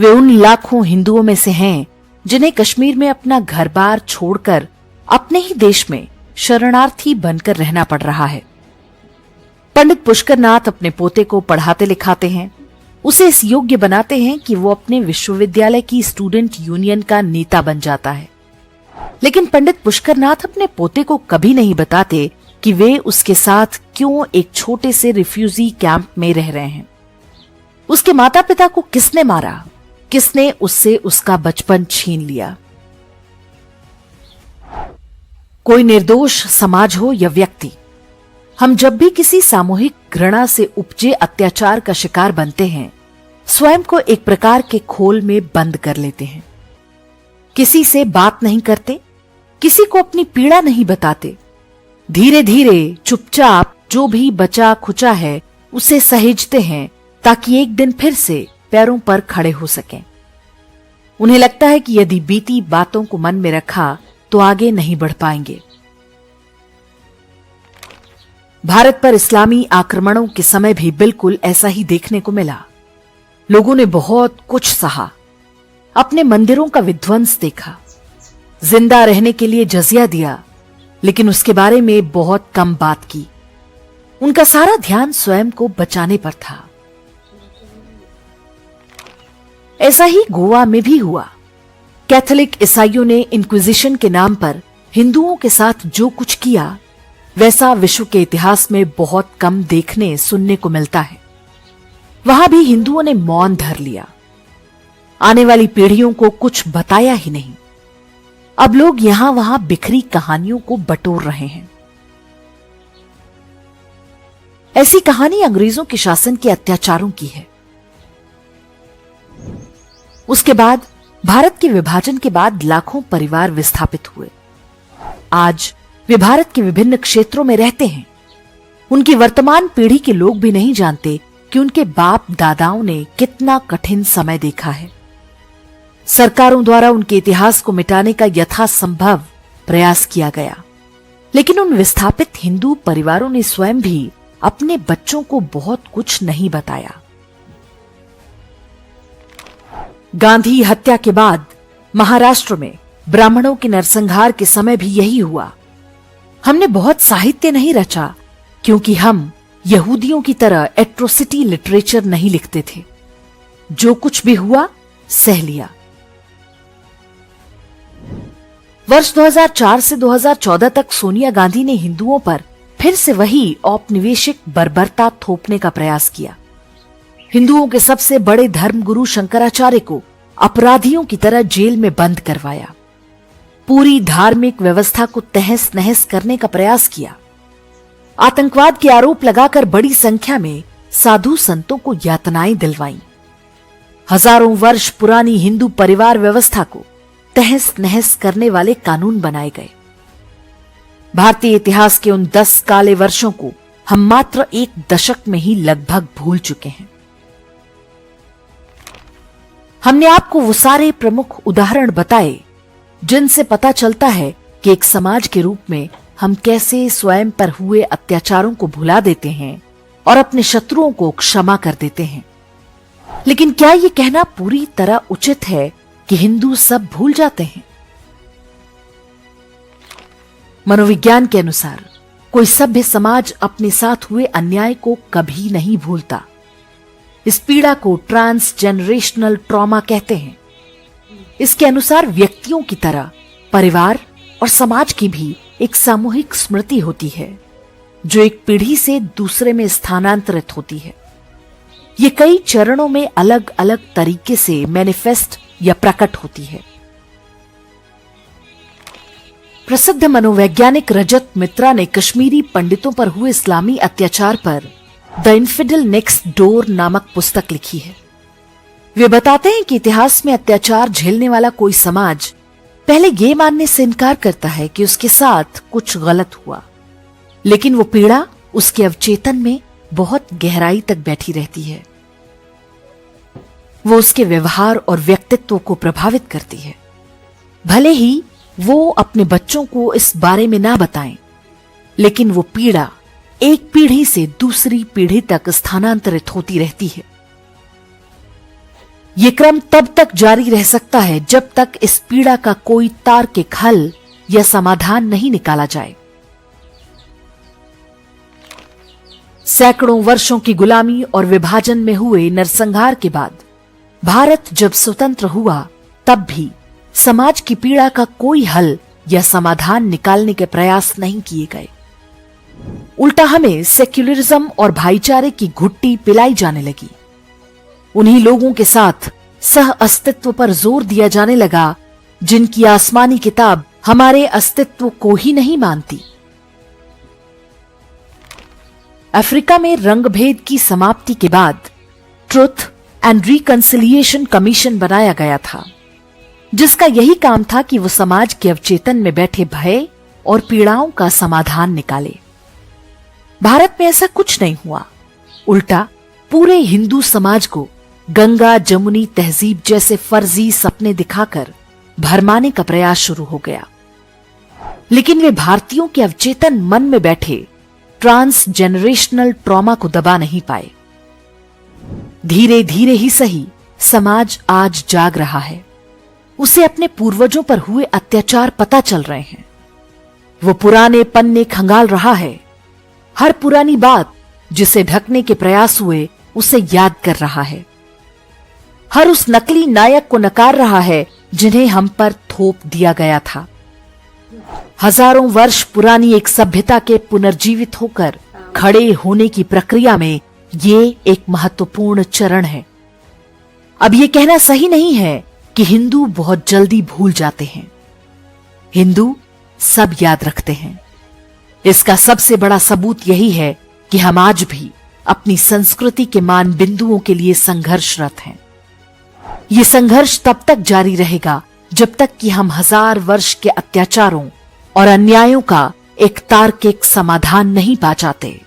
वे उन लाखों हिंदुओं में से हैं जिन्हें कश्मीर में अपना घर बार छोड़कर अपने ही देश में शरणार्थी बनकर रहना पड़ रहा है। पंडित पुष्कर नाथ अपने पोते को पढ़ाते लिखाते हैं, उसे इस योग्य बनाते हैं कि वो अपने विश्वविद्यालय की स्टूडेंट यूनियन का नेता बन जाता है। लेकिन पंडित पुष्कर नाथ अपने पोते को कभी नहीं बताते कि वे उसके साथ क्यों एक छोटे से रिफ्यूजी कैंप में रह रहे हैं। उसके माता पिता को किसने मारा, किसने उससे उसका बचपन छीन लिया। कोई निर्दोष समाज हो या व्यक्ति, हम जब भी किसी सामूहिक घृणा से उपजे अत्याचार का शिकार बनते हैं, स्वयं को एक प्रकार के खोल में बंद कर लेते हैं। किसी से बात नहीं करते, किसी को अपनी पीड़ा नहीं बताते। धीरे धीरे चुपचाप जो भी बचा खुचा है उसे सहेजते हैं ताकि एक दिन फिर से पैरों पर खड़े हो सकें। उन्हें लगता है कि यदि बीती बातों को मन में रखा तो आगे नहीं बढ़ पाएंगे। भारत पर इस्लामी आक्रमणों के समय भी बिल्कुल ऐसा ही देखने को मिला। लोगों ने बहुत कुछ सहा, अपने मंदिरों का विध्वंस देखा, जिंदा रहने के लिए जजिया दिया, लेकिन उसके बारे में बहुत कम बात की। उनका सारा ध्यान स्वयं को बचाने पर था। ऐसा ही गोवा में भी हुआ। कैथोलिक ईसाइयों ने इंक्विजिशन के नाम पर हिंदुओं के साथ जो कुछ किया, वैसा विश्व के इतिहास में बहुत कम देखने सुनने को मिलता है। वहां भी हिंदुओं ने मौन धर लिया, आने वाली पीढ़ियों को कुछ बताया ही नहीं। अब लोग यहां वहां बिखरी कहानियों को बटोर रहे हैं। ऐसी कहानी अंग्रेजों के शासन के अत्याचारों की है। उसके बाद भारत के विभाजन के बाद लाखों परिवार विस्थापित हुए। आज वे भारत के विभिन्न क्षेत्रों में रहते हैं। उनकी वर्तमान पीढ़ी के लोग भी नहीं जानते कि उनके बाप दादाओं ने कितना कठिन समय देखा है। सरकारों द्वारा उनके इतिहास को मिटाने का यथासंभव प्रयास किया गया, लेकिन उन विस्थापित हिंदू परिवारों ने स्वयं भी अपने बच्चों को बहुत कुछ नहीं बताया। गांधी हत्या के बाद महाराष्ट्र में ब्राह्मणों के नरसंहार के समय भी यही हुआ। हमने बहुत साहित्य नहीं रचा क्योंकि हम यहूदियों की तरह एट्रोसिटी लिटरेचर नहीं लिखते थे। जो कुछ भी हुआ सह लिया। वर्ष 2004 से 2014 तक सोनिया गांधी ने हिंदुओं पर फिर से वही औपनिवेशिक बर्बरता थोपने का प्रयास किया। हिंदुओं के सबसे बड़े धर्मगुरु शंकराचार्य को अपराधियों की तरह जेल में बंद करवाया। पूरी धार्मिक व्यवस्था को तहस नहस करने का प्रयास किया। आतंकवाद के आरोप लगाकर बड़ी संख्या में साधु संतों को यातनाएं दिलवाईं। हजारों वर्ष पुरानी हिंदू परिवार व्यवस्था को तहस नहस करने वाले कानून बनाए गए। भारतीय इतिहास के उन 10 काले वर्षों को हम मात्र एक दशक में ही लगभग भूल चुके हैं। हमने आपको वो सारे प्रमुख उदाहरण बताए जिनसे पता चलता है कि एक समाज के रूप में हम कैसे स्वयं पर हुए अत्याचारों को भुला देते हैं और अपने शत्रुओं को क्षमा कर देते हैं। लेकिन क्या ये कहना पूरी तरह उचित है कि हिंदू सब भूल जाते हैं? मनोविज्ञान के अनुसार कोई सभ्य समाज अपने साथ हुए अन्याय को कभी नहीं भूलता। इस पीड़ा को ट्रांसजेनरेशनल ट्रॉमा कहते हैं। इसके अनुसार व्यक्तियों की तरह परिवार और समाज की भी एक सामूहिक स्मृति होती है जो एक पीढ़ी से दूसरे में स्थानांतरित होती है। ये कई चरणों में अलग अलग तरीके से मैनिफेस्ट या प्रकट होती है। प्रसिद्ध मनोवैज्ञानिक रजत मित्रा ने कश्मीरी पंडितों पर हुए इस्लामी अत्याचार पर द इन्फिडल नेक्स्ट डोर नामक पुस्तक लिखी है। वे बताते हैं कि इतिहास में अत्याचार झेलने वाला कोई समाज पहले ये मानने से इनकार करता है कि उसके साथ कुछ गलत हुआ, लेकिन वो पीड़ा उसके अवचेतन में बहुत गहराई तक बैठी रहती है। वो उसके व्यवहार और व्यक्तित्व को प्रभावित करती है। भले ही वो अपने बच्चों को इस बारे में ना बताएं, लेकिन वो पीड़ा एक पीढ़ी से दूसरी पीढ़ी तक स्थानांतरित होती रहती है। ये क्रम तब तक जारी रह सकता है जब तक इस पीड़ा का कोई तार्किक हल या समाधान नहीं निकाला जाए। सैकड़ों वर्षों की गुलामी और विभाजन में हुए नरसंहार के बाद भारत जब स्वतंत्र हुआ, तब भी समाज की पीड़ा का कोई हल या समाधान निकालने के प्रयास नहीं किए गए। उल्टा हमें सेक्युलरिज्म और भाईचारे की घुट्टी पिलाई जाने लगी। उन्हीं लोगों के साथ सह अस्तित्व पर जोर दिया जाने लगा जिनकी आसमानी किताब हमारे अस्तित्व को ही नहीं मानती। अफ्रीका में रंगभेद की समाप्ति के बाद ट्रुथ एंड रिकंसिलिएशन कमीशन बनाया गया था, जिसका यही काम था कि वो समाज के अवचेतन में बैठे भय और पीड़ाओं का समाधान निकाले। भारत में ऐसा कुछ नहीं हुआ। उल्टा पूरे हिंदू समाज को गंगा जमुनी तहजीब जैसे फर्जी सपने दिखाकर भरमाने का प्रयास शुरू हो गया। लेकिन वे भारतीयों के अवचेतन मन में बैठे ट्रांस जेनरेशनल ट्रॉमा को दबा नहीं पाए। धीरे धीरे ही सही समाज आज जाग रहा है। उसे अपने पूर्वजों पर हुए अत्याचार पता चल रहे हैं। वो पुराने पन्ने खंगाल रहा है। हर पुरानी बात जिसे ढकने के प्रयास हुए उसे याद कर रहा है। हर उस नकली नायक को नकार रहा है जिन्हें हम पर थोप दिया गया था। हजारों वर्ष पुरानी एक सभ्यता के पुनर्जीवित होकर खड़े होने की प्रक्रिया में ये एक महत्वपूर्ण चरण है। अब ये कहना सही नहीं है कि हिंदू बहुत जल्दी भूल जाते हैं। हिंदू सब याद रखते हैं। इसका सबसे बड़ा सबूत यही है कि हम आज भी अपनी संस्कृति के मान बिंदुओं के लिए संघर्षरत हैं। ये संघर्ष तब तक जारी रहेगा जब तक कि हम 1000 वर्ष के अत्याचारों और अन्यायों का एक तार्किक समाधान नहीं पा जाते।